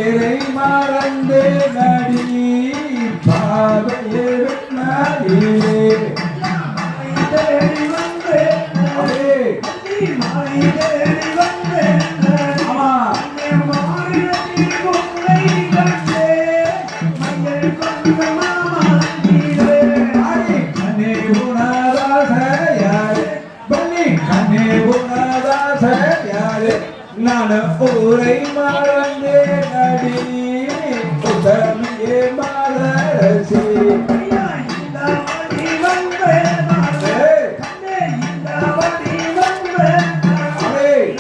பேரை மறந்து நடி பாதையே நடியே தேடி வந்து மாலை தேடி வந்து ஆமா மாறினத்தில் உன்னை கண்டே மஞ்சள் கொண்ட மாமா நீரே கண்ணே குணதாசையாரே பள்ளி கண்ணே குணதாசையாரே நான் ஊரை மறந்தே நடி உதவியே மலரசி Hey!